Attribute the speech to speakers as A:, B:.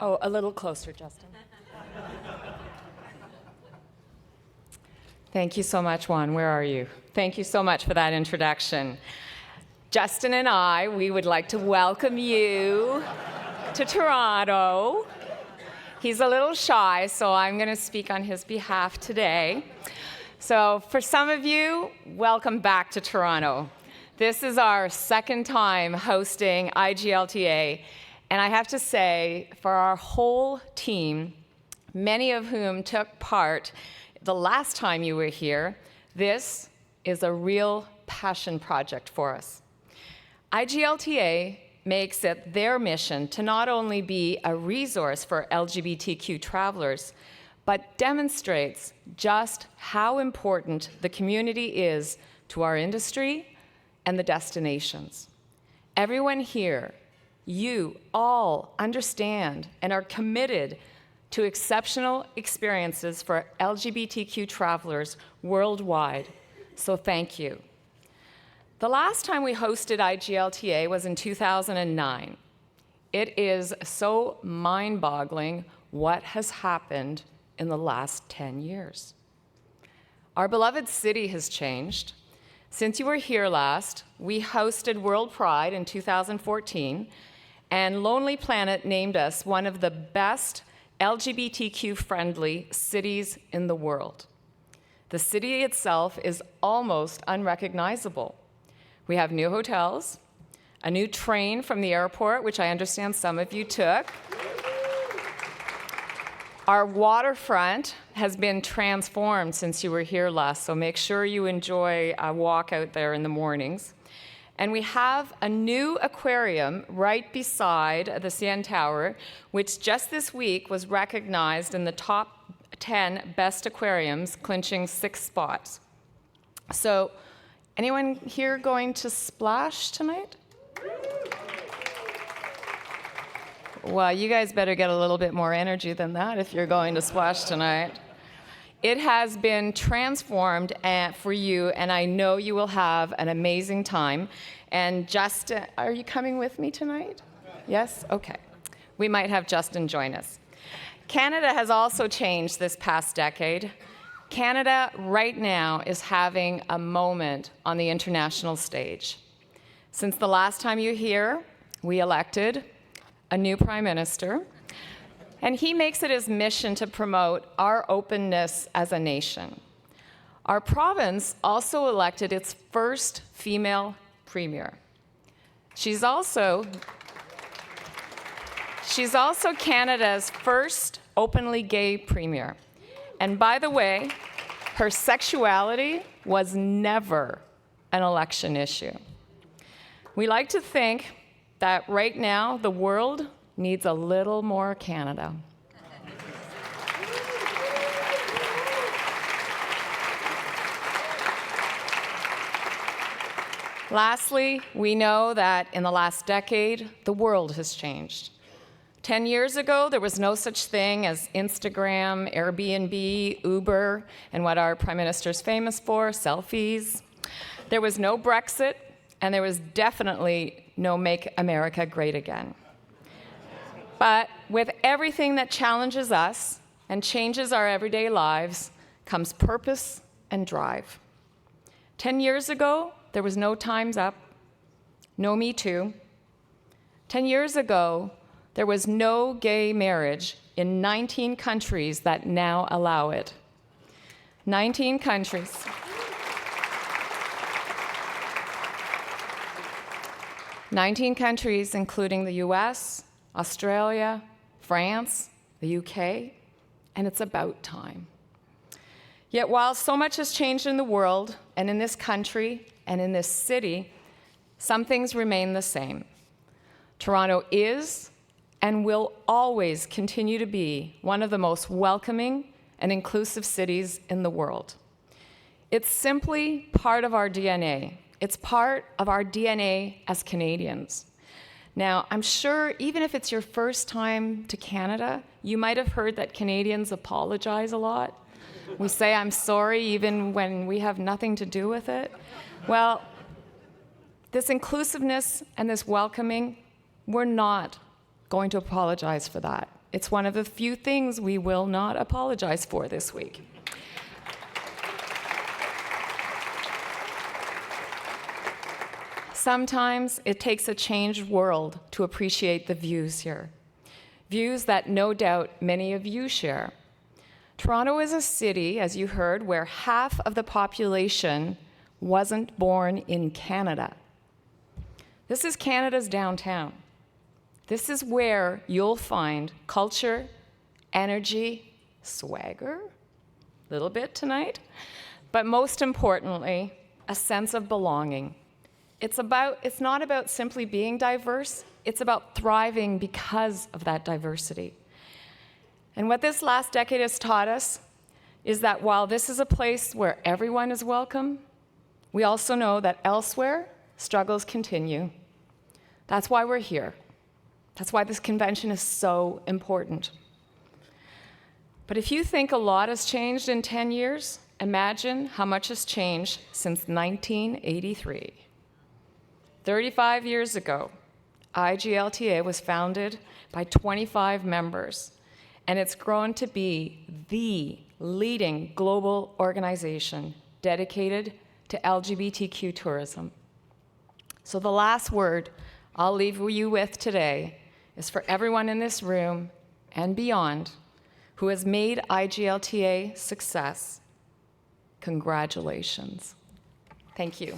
A: Oh, a little closer, Justin. Thank you so much, Juan. Where are you? Thank you so much for that introduction. Justin and I, we would like to welcome you to Toronto. He's a little shy, so I'm going to speak on his behalf today. So for some of you, welcome back to Toronto. This is our second time hosting IGLTA, and I have to say, for our whole team, many of whom took part the last time you were here, this is a real passion project for us. IGLTA makes it their mission to not only be a resource for LGBTQ travelers, but demonstrates just how important the community is to our industry and the destinations. Everyone here, you all understand and are committed to exceptional experiences for LGBTQ travelers worldwide, so thank you. The last time we hosted IGLTA was in 2009. It is so mind-boggling what has happened in the last 10 years. Our beloved city has changed. Since you were here last, we hosted World Pride in 2014, and Lonely Planet named us one of the best LGBTQ-friendly cities in the world. The city itself is almost unrecognizable. We have new hotels, a new train from the airport, which I understand some of you took. Our waterfront has been transformed since you were here last, so make sure you enjoy a walk out there in the mornings. And we have a new aquarium right beside the CN Tower, which just this week was recognized in the top 10 best aquariums, clinching 6 spots. So, anyone here going to splash tonight? Well, you guys better get a little bit more energy than that if you're going to splash tonight. It has been transformed for you, and I know you will have an amazing time. And Justin, are you coming with me tonight? Yes? Okay. We might have Justin join us. Canada has also changed this past decade. Canada right now is having a moment on the international stage. Since the last time you were here, we elected a new prime minister, and he makes it his mission to promote our openness as a nation. Our province also elected its first female premier. She's also Canada's first openly gay premier. And by the way, her sexuality was never an election issue. We like to think that right now the world needs a little more Canada. Lastly, we know that in the last decade, the world has changed. 10 years ago, there was no such thing as Instagram, Airbnb, Uber, and what our Prime Minister's famous for, selfies. There was no Brexit, and there was definitely no Make America Great Again. But with everything that challenges us and changes our everyday lives comes purpose and drive. 10 years ago, there was no Time's Up, no Me Too. 10 years ago, there was no gay marriage in 19 countries that now allow it. 19 countries. 19 countries, including the US, Australia, France, the UK, and it's about time. Yet while so much has changed in the world, and in this country, and in this city, some things remain the same. Toronto is and will always continue to be one of the most welcoming and inclusive cities in the world. It's simply part of our DNA. It's part of our DNA as Canadians. Now, I'm sure even if it's your first time to Canada, you might have heard that Canadians apologize a lot. We say, I'm sorry, even when we have nothing to do with it. Well, this inclusiveness and this welcoming, we're not going to apologize for that. It's one of the few things we will not apologize for this week. Sometimes it takes a changed world to appreciate the views here. Views that no doubt many of you share. Toronto is a city, as you heard, where half of the population wasn't born in Canada. This is Canada's downtown. This is where you'll find culture, energy, swagger, a little bit tonight, but most importantly, a sense of belonging. It's not about simply being diverse, it's about thriving because of that diversity. And what this last decade has taught us is that while this is a place where everyone is welcome, we also know that elsewhere, struggles continue. That's why we're here. That's why this convention is so important. But if you think a lot has changed in 10 years, imagine how much has changed since 1983. 35 years ago, IGLTA was founded by 25 members, and it's grown to be the leading global organization dedicated to LGBTQ tourism. So the last word I'll leave you with today is for everyone in this room and beyond who has made IGLTA success. Congratulations. Thank you.